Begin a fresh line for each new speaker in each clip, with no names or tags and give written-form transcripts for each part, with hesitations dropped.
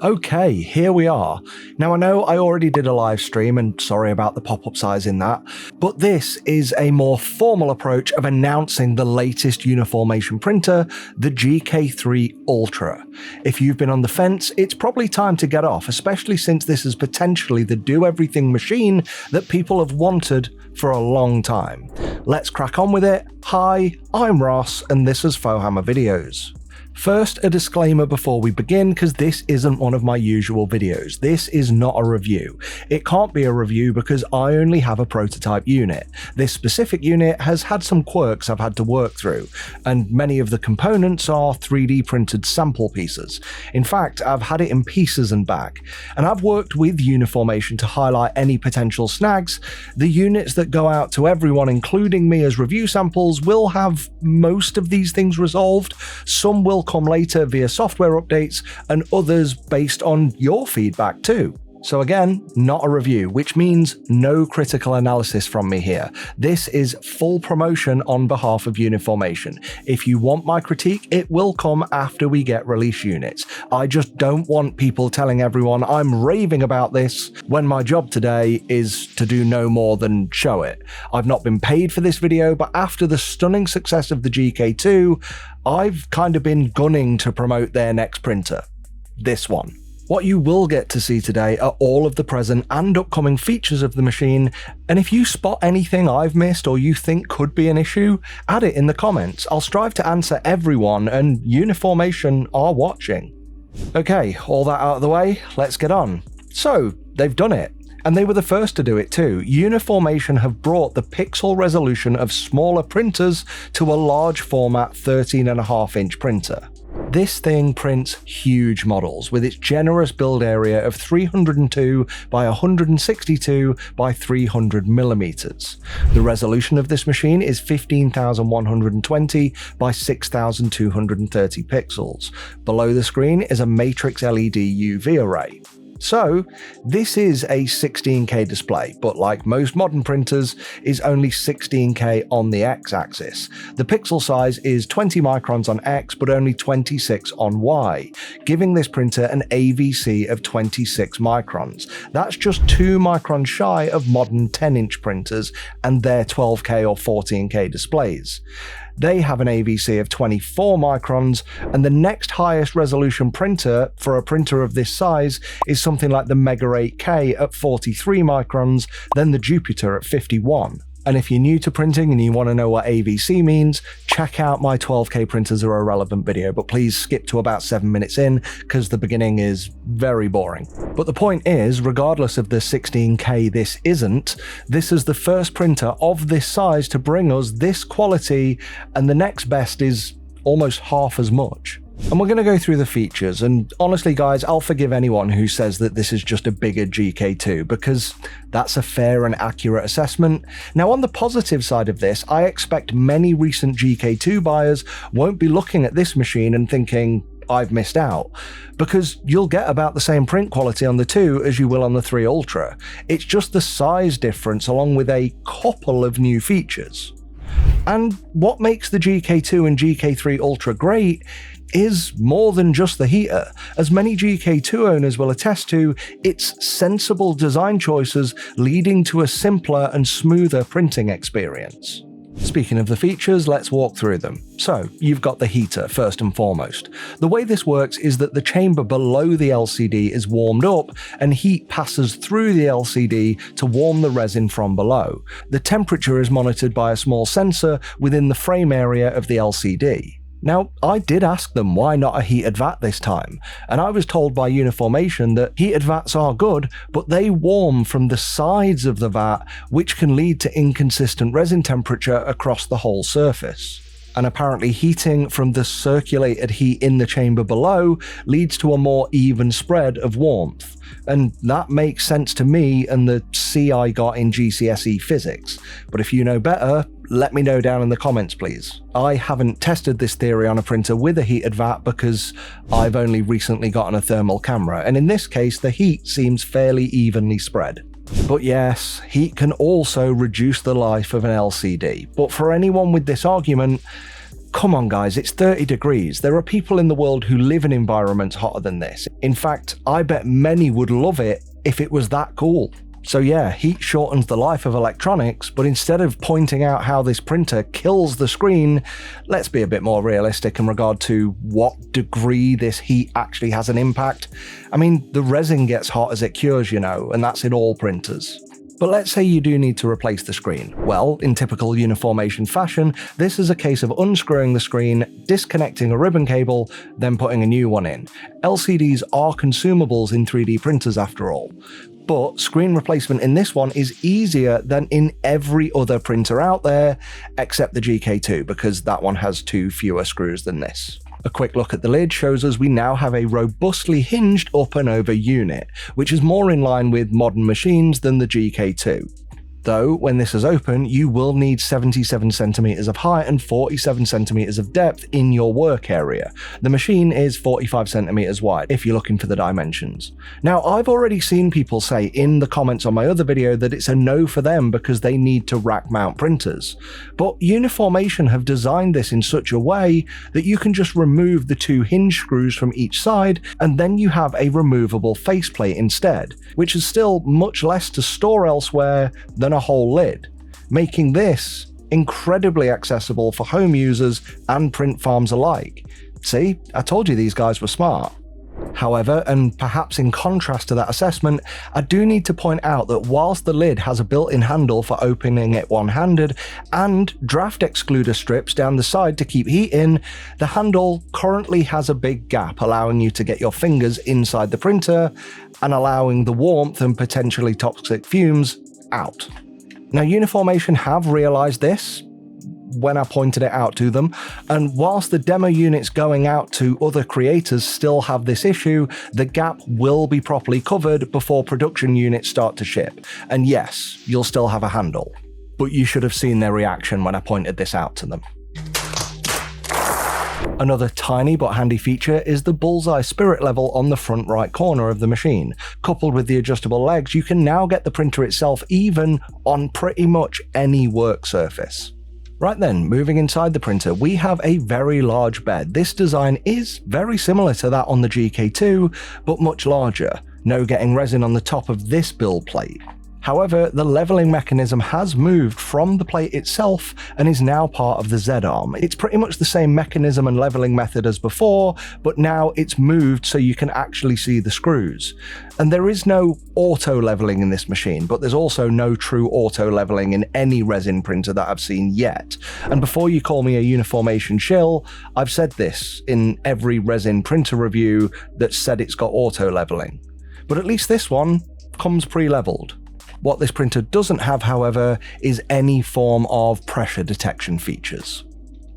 Okay, here we are. Now I know I already did a live stream and sorry about the pop-up size in that, but this is a more formal approach of announcing the latest Uniformation printer, the GK3 Ultra. If you've been on the fence, it's probably time to get off, especially since this is potentially the do-everything machine that people have wanted for a long time. Let's crack on with it. Hi, I'm Ross and this is FauxHammer Videos. First, a disclaimer before we begin, because this isn't one of my usual videos. This is not a review. It can't be a review because I only have a prototype unit. This specific unit has had some quirks I've had to work through, and many of the components are 3D printed sample pieces. In fact, I've had it in pieces and back, and I've worked with Uniformation to highlight any potential snags. The units that go out to everyone, including me as review samples, will have most of these things resolved. Some will come later via software updates, and others based on your feedback too. So again, not a review, which means no critical analysis from me here. This is full promotion on behalf of Uniformation. If you want my critique, it will come after we get release units. I just don't want people telling everyone I'm raving about this when my job today is to do no more than show it. I've not been paid for this video, but after the stunning success of the GK2, I've kind of been gunning to promote their next printer. This one. What you will get to see today are all of the present and upcoming features of the machine, and if you spot anything I've missed or you think could be an issue, add it in the comments. I'll strive to answer everyone, and Uniformation are watching. Okay, all that out of the way, let's get on. So, they've done it. And they were the first to do it too. Uniformation have brought the pixel resolution of smaller printers to a large format 13.5-inch printer. This thing prints huge models with its generous build area of 302 by 162 by 300 millimeters. The resolution of this machine is 15,120 by 6,230 pixels. Below the screen is a matrix LED UV array. So, this is a 16K display, but like most modern printers, is only 16K on the X-axis. The pixel size is 20 microns on X, but only 26 on Y, giving this printer an AVC of 26 microns. That's just 2 microns shy of modern 10-inch printers and their 12K or 14K displays. They have an AVC of 24 microns, and the next highest resolution printer for a printer of this size is something like the Mega 8K at 43 microns, then the Jupiter at 51. And if you're new to printing and you want to know what AVC means, check out my 12K printers are irrelevant video, but please skip to about 7 minutes in because the beginning is very boring. But the point is, regardless of the 16K this isn't, this is the first printer of this size to bring us this quality, and the next best is almost half as much. And we're going to go through the features, and honestly guys, I'll forgive anyone who says that this is just a bigger GK2, because that's a fair and accurate assessment. Now on the positive side of this, I expect many recent GK2 buyers won't be looking at this machine and thinking, I've missed out, because you'll get about the same print quality on the 2 as you will on the 3 Ultra. It's just the size difference along with a couple of new features. And what makes the GK2 and GK3 Ultra great is more than just the heater. As many GK2 owners will attest to, it's sensible design choices leading to a simpler and smoother printing experience. Speaking of the features, let's walk through them. So, you've got the heater first and foremost. The way this works is that the chamber below the LCD is warmed up and heat passes through the LCD to warm the resin from below. The temperature is monitored by a small sensor within the frame area of the LCD. Now, I did ask them why not a heated vat this time, and I was told by Uniformation that heated vats are good, but they warm from the sides of the vat, which can lead to inconsistent resin temperature across the whole surface. And apparently heating from the circulated heat in the chamber below leads to a more even spread of warmth. And that makes sense to me and the C I got in GCSE physics. But if you know better, let me know down in the comments please. I haven't tested this theory on a printer with a heated vat because I've only recently gotten a thermal camera, and in this case the heat seems fairly evenly spread. But yes, heat can also reduce the life of an LCD, but for anyone with this argument, Come on guys, it's 30 degrees. There are people in the world who live in environments hotter than this. In fact, I bet many would love it if it was that cool. So yeah, heat shortens the life of electronics, but instead of pointing out how this printer kills the screen, let's be a bit more realistic in regard to what degree this heat actually has an impact. I mean, the resin gets hot as it cures, you know, and that's in all printers. But let's say you do need to replace the screen. Well, in typical Uniformation fashion, this is a case of unscrewing the screen, disconnecting a ribbon cable, then putting a new one in. LCDs are consumables in 3D printers after all. But screen replacement in this one is easier than in every other printer out there, except the GK2, because that one has 2 fewer screws than this. A quick look at the lid shows us we now have a robustly hinged up and over unit, which is more in line with modern machines than the GK2. Though, when this is open, you will need 77cm of height and 47cm of depth in your work area. The machine is 45cm wide, if you're looking for the dimensions. Now, I've already seen people say in the comments on my other video that it's a no for them because they need to rack mount printers. But Uniformation have designed this in such a way that you can just remove the 2 hinge screws from each side, and then you have a removable faceplate instead, which is still much less to store elsewhere than a whole lid, making this incredibly accessible for home users and print farms alike. See, I told you these guys were smart. However, and perhaps in contrast to that assessment, I do need to point out that whilst the lid has a built-in handle for opening it one-handed and draft excluder strips down the side to keep heat in, the handle currently has a big gap, allowing you to get your fingers inside the printer and allowing the warmth and potentially toxic fumes out. Now, Uniformation have realized this when I pointed it out to them, and whilst the demo units going out to other creators still have this issue, the gap will be properly covered before production units start to ship. And yes, you'll still have a handle, but you should have seen their reaction when I pointed this out to them. Another tiny but handy feature is the bullseye spirit level on the front right corner of the machine. Coupled with the adjustable legs, you can now get the printer itself even on pretty much any work surface. Right then, moving inside the printer, we have a very large bed. This design is very similar to that on the GK2, but much larger. No getting resin on the top of this build plate. However, the leveling mechanism has moved from the plate itself and is now part of the Z-arm. It's pretty much the same mechanism and leveling method as before, but now it's moved so you can actually see the screws. And there is no auto leveling in this machine, but there's also no true auto leveling in any resin printer that I've seen yet. And before you call me a Uniformation shill, I've said this in every resin printer review that said it's got auto leveling. But at least this one comes pre-leveled. What this printer doesn't have, however, is any form of pressure detection features.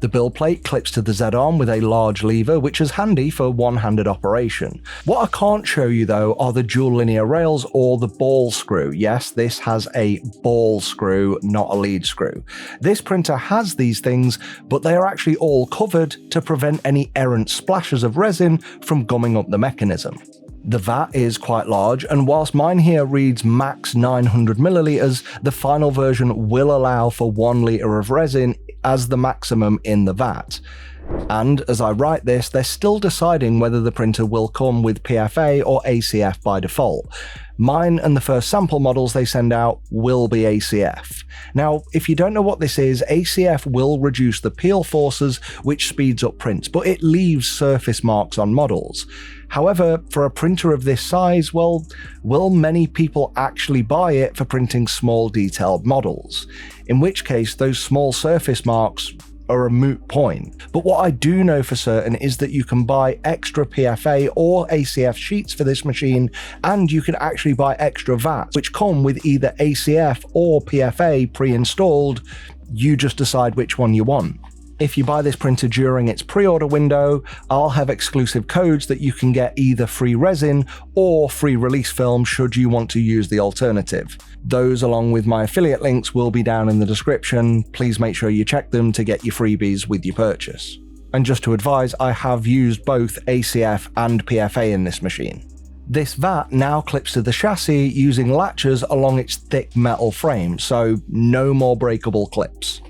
The build plate clips to the Z-arm with a large lever, which is handy for one-handed operation. What I can't show you though are the dual linear rails or the ball screw. Yes, this has a ball screw, not a lead screw. This printer has these things, but they are actually all covered to prevent any errant splashes of resin from gumming up the mechanism. The vat is quite large, and whilst mine here reads max 900 milliliters, the final version will allow for 1 liter of resin as the maximum in the vat. And as I write this, they're still deciding whether the printer will come with PFA or ACF by default. Mine and the first sample models they send out will be ACF. Now, if you don't know what this is, ACF will reduce the peel forces, which speeds up prints, but it leaves surface marks on models. However, for a printer of this size, well, will many people actually buy it for printing small detailed models? In which case, those small surface marks are a moot point. But what I do know for certain is that you can buy extra PFA or ACF sheets for this machine, and you can actually buy extra vats, which come with either ACF or PFA pre-installed. You just decide which one you want. If you buy this printer during its pre-order window, I'll have exclusive codes that you can get either free resin or free release film should you want to use the alternative. Those, along with my affiliate links, will be down in the description. Please make sure you check them to get your freebies with your purchase. And just to advise, I have used both ACF and PFA in this machine. This vat now clips to the chassis using latches along its thick metal frame, so no more breakable clips.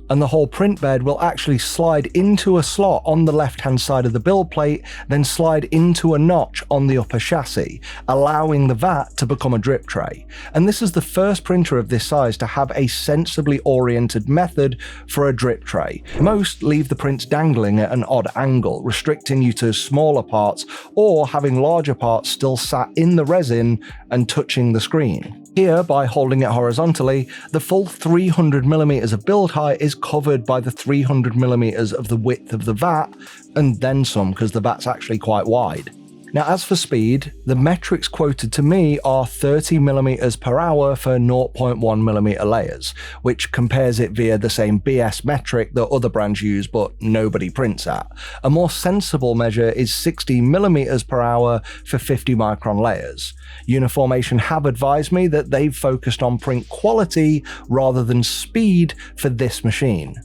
and the whole print bed will actually slide into a slot on the left-hand side of the build plate, then slide into a notch on the upper chassis, allowing the vat to become a drip tray. And this is the first printer of this size to have a sensibly oriented method for a drip tray. Most leave the prints dangling at an odd angle, restricting you to smaller parts or having larger parts still sat in the resin and touching the screen. Here, by holding it horizontally, the full 300mm of build height is covered by the 300mm of the width of the vat, and then some, because the vat's actually quite wide. Now, as for speed, the metrics quoted to me are 30mm per hour for 0.1mm layers, which compares it via the same BS metric that other brands use but nobody prints at. A more sensible measure is 60mm per hour for 50 micron layers. Uniformation have advised me that they've focused on print quality rather than speed for this machine.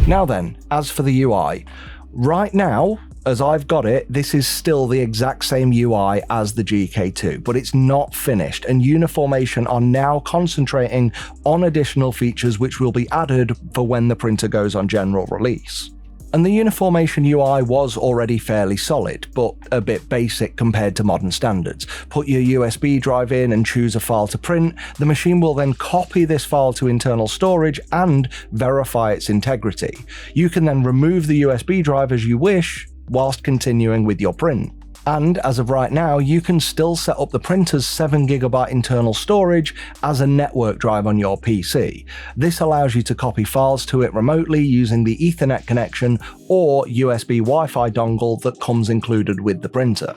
Now then, as for the UI, right now, as I've got it, this is still the exact same UI as the GK2, but it's not finished, and Uniformation are now concentrating on additional features which will be added for when the printer goes on general release. And the Uniformation UI was already fairly solid, but a bit basic compared to modern standards. Put your USB drive in and choose a file to print, the machine will then copy this file to internal storage and verify its integrity. You can then remove the USB drive as you wish, whilst continuing with your print. And as of right now, you can still set up the printer's 7GB internal storage as a network drive on your PC. This allows you to copy files to it remotely using the Ethernet connection or USB Wi-Fi dongle that comes included with the printer.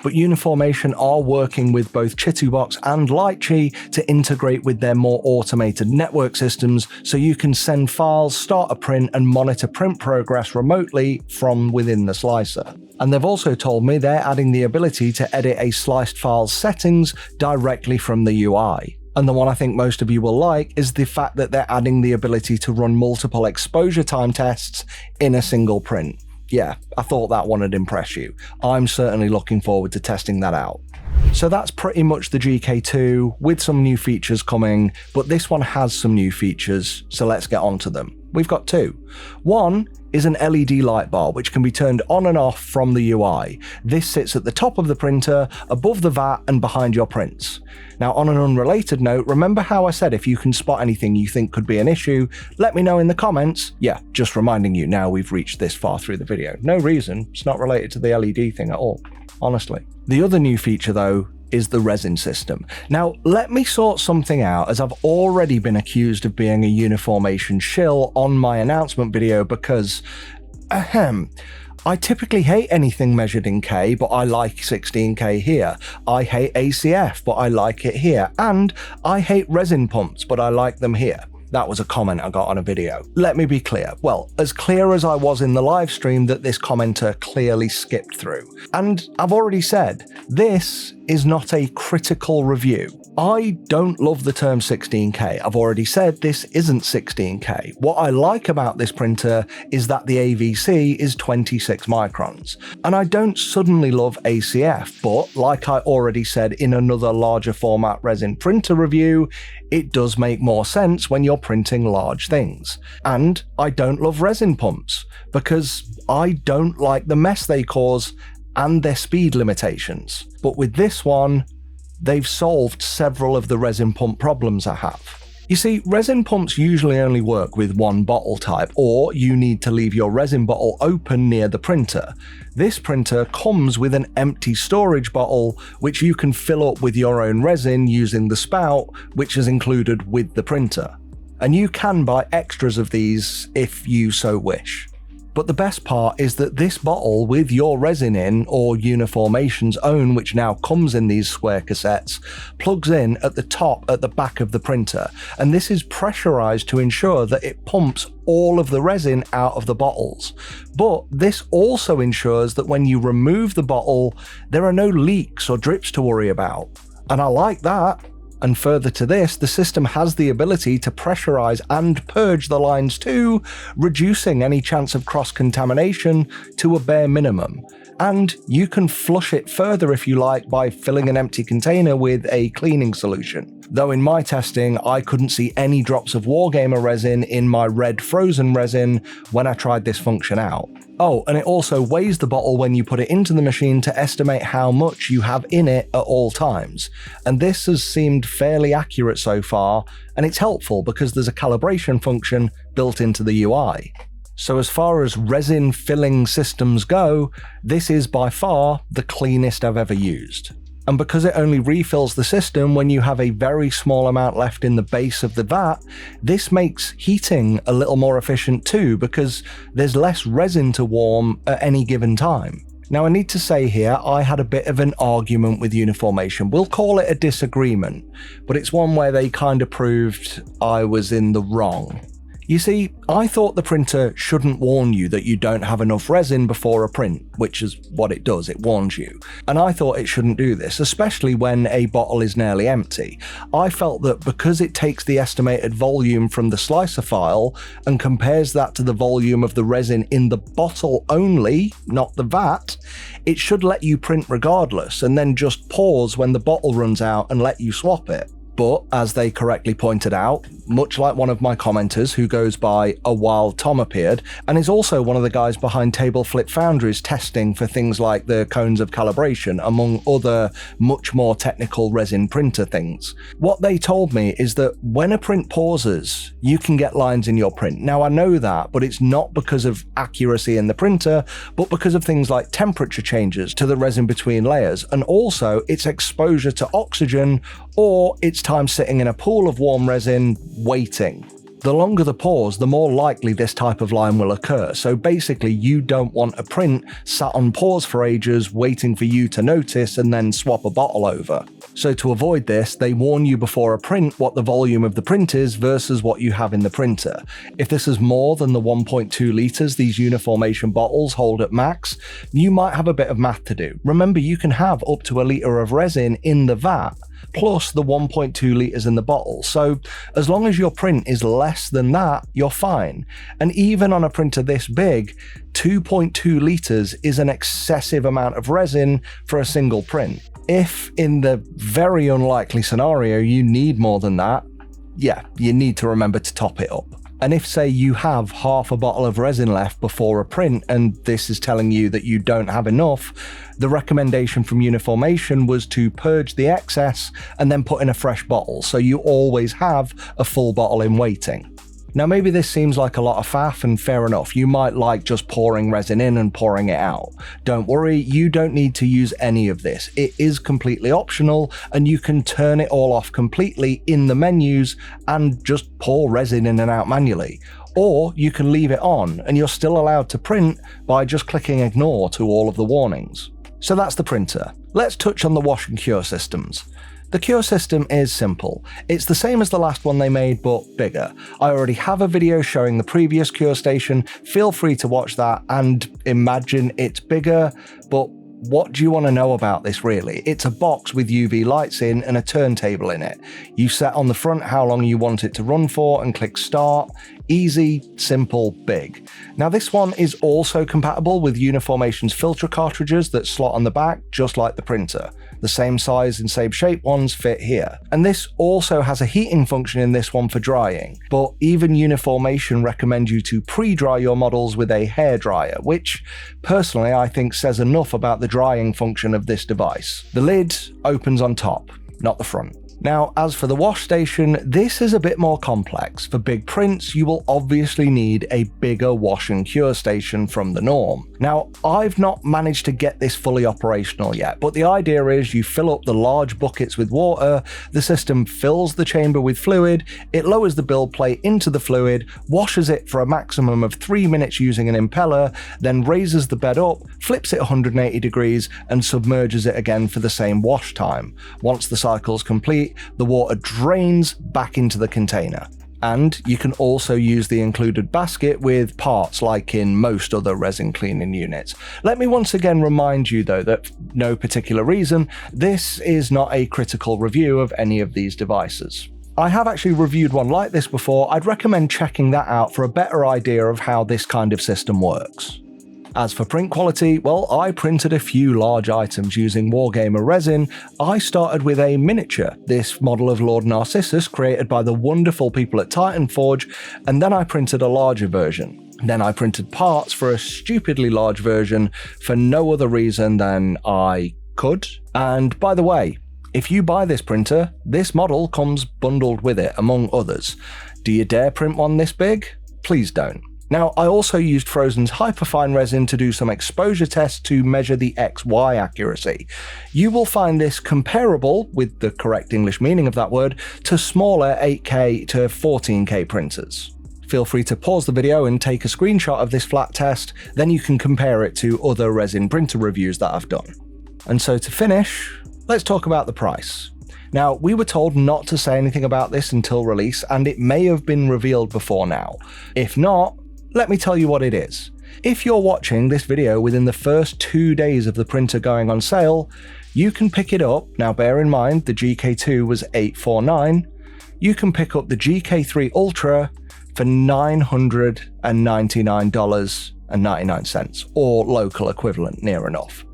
But Uniformation are working with both Chitubox and Lychee to integrate with their more automated network systems, so you can send files, start a print, and monitor print progress remotely from within the slicer. And they've also told me they're adding the ability to edit a sliced file's settings directly from the UI. And the one I think most of you will like is the fact that they're adding the ability to run multiple exposure time tests in a single print. Yeah, I thought that one would impress you. I'm certainly looking forward to testing that out. So that's pretty much the GK2 with some new features coming, but this one has some new features, so let's get on to them. We've got two. One is an LED light bar which can be turned on and off from the UI. This sits at the top of the printer, above the vat and behind your prints. Now, on an unrelated note, remember how I said if you can spot anything you think could be an issue, let me know in the comments. Yeah, just reminding you now we've reached this far through the video. No reason, it's not related to the LED thing at all, honestly. The other new feature though is the resin system. Now, let me sort something out, as I've already been accused of being a Uniformation shill on my announcement video because, I typically hate anything measured in K, but I like 16K here. I hate ACF, but I like it here. And I hate resin pumps, but I like them here. That was a comment I got on a video. Let me be clear. Well, as clear as I was in the live stream that this commenter clearly skipped through. And I've already said, this is not a critical review. I don't love the term 16K. I've already said this isn't 16K. What I like about this printer is that the AVC is 26 microns. And I don't suddenly love ACF, but like I already said in another larger format resin printer review, it does make more sense when you're printing large things. And I don't love resin pumps because I don't like the mess they cause and their speed limitations. But with this one, they've solved several of the resin pump problems I have. You see, resin pumps usually only work with one bottle type, or you need to leave your resin bottle open near the printer. This printer comes with an empty storage bottle, which you can fill up with your own resin using the spout, which is included with the printer. And you can buy extras of these if you so wish. But the best part is that this bottle with your resin in, or Uniformation's own which now comes in these square cassettes, plugs in at the top at the back of the printer, and this is pressurized to ensure that it pumps all of the resin out of the bottles. But this also ensures that when you remove the bottle, there are no leaks or drips to worry about. And I like that. And further to this, the system has the ability to pressurize and purge the lines too, reducing any chance of cross-contamination to a bare minimum. And you can flush it further if you like by filling an empty container with a cleaning solution. Though in my testing, I couldn't see any drops of Wargamer resin in my red frozen resin when I tried this function out. Oh, and it also weighs the bottle when you put it into the machine to estimate how much you have in it at all times. And this has seemed fairly accurate so far, and it's helpful because there's a calibration function built into the UI. So as far as resin filling systems go, this is by far the cleanest I've ever used. And because it only refills the system when you have a very small amount left in the base of the vat, this makes heating a little more efficient too, because there's less resin to warm at any given time. Now I need to say here, I had a bit of an argument with Uniformation. We'll call it a disagreement, but it's one where they kind of proved I was in the wrong. You see, I thought the printer shouldn't warn you that you don't have enough resin before a print, which is what it does, it warns you. And I thought it shouldn't do this, especially when a bottle is nearly empty. I felt that because it takes the estimated volume from the slicer file and compares that to the volume of the resin in the bottle only, not the vat, it should let you print regardless and then just pause when the bottle runs out and let you swap it. But, as they correctly pointed out, much like one of my commenters who goes by A Wild Tom Appeared, and is also one of the guys behind Table Flip Foundry's testing for things like the cones of calibration, among other much more technical resin printer things. What they told me is that when a print pauses, you can get lines in your print. Now I know that, but it's not because of accuracy in the printer, but because of things like temperature changes to the resin between layers, and also its exposure to oxygen, or its time sitting in a pool of warm resin waiting. The longer the pause, the more likely this type of line will occur, so basically you don't want a print sat on pause for ages waiting for you to notice and then swap a bottle over. So to avoid this, they warn you before a print what the volume of the print is versus what you have in the printer. If this is more than the 1.2 litres these Uniformation bottles hold at max, you might have a bit of math to do. Remember, you can have up to a litre of resin in the vat, plus the 1.2 litres in the bottle, so as long as your print is less than that, you're fine. And even on a printer this big, 2.2 litres is an excessive amount of resin for a single print. If, in the very unlikely scenario, you need more than that, yeah, you need to remember to top it up. And if, say, you have half a bottle of resin left before a print and this is telling you that you don't have enough, the recommendation from Uniformation was to purge the excess and then put in a fresh bottle, so you always have a full bottle in waiting. Now maybe this seems like a lot of faff, and fair enough, you might like just pouring resin in and pouring it out. Don't worry, you don't need to use any of this. It is completely optional, and you can turn it all off completely in the menus and just pour resin in and out manually. Or you can leave it on, and you're still allowed to print by just clicking ignore to all of the warnings. So that's the printer. Let's touch on the wash and cure systems. The cure system is simple. It's the same as the last one they made, but bigger. I already have a video showing the previous cure station, feel free to watch that and imagine it's bigger, but what do you want to know about this really? It's a box with UV lights in and a turntable in it. You set on the front how long you want it to run for and click start. Easy, simple, big. Now this one is also compatible with Uniformation's filter cartridges that slot on the back, just like the printer. The same size and same shape ones fit here. And this also has a heating function in this one for drying, but even Uniformation recommend you to pre-dry your models with a hairdryer, which personally I think says enough about the drying function of this device. The lid opens on top, not the front. Now, as for the wash station, this is a bit more complex. For big prints, you will obviously need a bigger wash and cure station from the norm. Now, I've not managed to get this fully operational yet, but the idea is you fill up the large buckets with water, the system fills the chamber with fluid, it lowers the build plate into the fluid, washes it for a maximum of 3 minutes using an impeller, then raises the bed up, flips it 180 degrees, and submerges it again for the same wash time. Once the cycle's complete, the water drains back into the container. And you can also use the included basket with parts like in most other resin cleaning units. Let me once again remind you though that for no particular reason, this is not a critical review of any of these devices. I have actually reviewed one like this before. I'd recommend checking that out for a better idea of how this kind of system works. As for print quality, well, I printed a few large items using Wargamer resin. I started with a miniature, this model of Lord Narcissus created by the wonderful people at Titan Forge, and then I printed a larger version. Then I printed parts for a stupidly large version for no other reason than I could. And by the way, if you buy this printer, this model comes bundled with it, among others. Do you dare print one this big? Please don't. Now, I also used Frozen's hyperfine resin to do some exposure tests to measure the XY accuracy. You will find this comparable, with the correct English meaning of that word, to smaller 8K to 14K printers. Feel free to pause the video and take a screenshot of this flat test, then you can compare it to other resin printer reviews that I've done. And so to finish, let's talk about the price. Now, we were told not to say anything about this until release, and it may have been revealed before now. If not, let me tell you what it is. If you're watching this video within the first 2 days of the printer going on sale, you can pick it up. Now bear in mind the GK2 was $849. You can pick up the GK3 Ultra for $999.99, or local equivalent, near enough.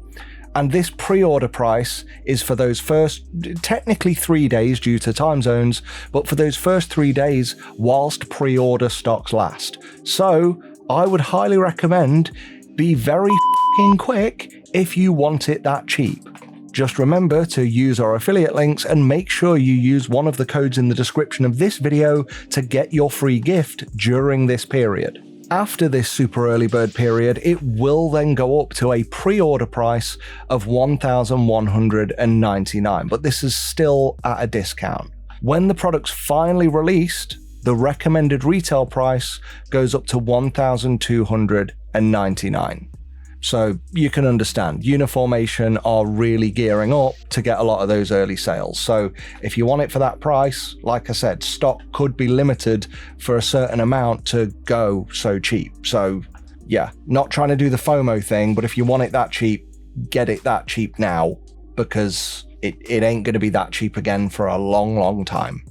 And this pre-order price is for those first, technically 3 days due to time zones, but for those first 3 days whilst pre-order stocks last. So I would highly recommend be very f***ing quick if you want it that cheap. Just remember to use our affiliate links and make sure you use one of the codes in the description of this video to get your free gift during this period. After this super early bird period, it will then go up to a pre-order price of $1,199, but this is still at a discount. When the product's finally released, the recommended retail price goes up to $1,299. So you can understand, Uniformation are really gearing up to get a lot of those early sales. So if you want it for that price, like I said, stock could be limited for a certain amount to go so cheap. So yeah, not trying to do the FOMO thing, but if you want it that cheap, get it that cheap now, because it ain't going to be that cheap again for a long, long time,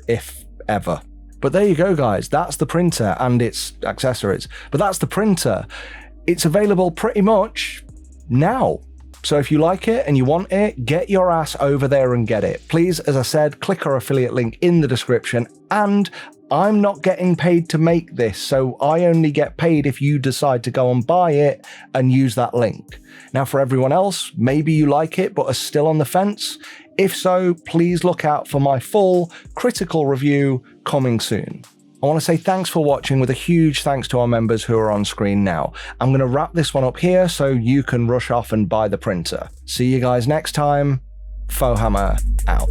if ever. But there you go, guys. That's the printer and its accessories. But that's the printer. It's available pretty much now. So if you like it and you want it, get your ass over there and get it. Please, as I said, click our affiliate link in the description. And I'm not getting paid to make this, so I only get paid if you decide to go and buy it and use that link. Now for everyone else, maybe you like it but are still on the fence. If so, please look out for my full critical review coming soon. I want to say thanks for watching, with a huge thanks to our members who are on screen now. I'm going to wrap this one up here so you can rush off and buy the printer. See you guys next time. FauxHammer out.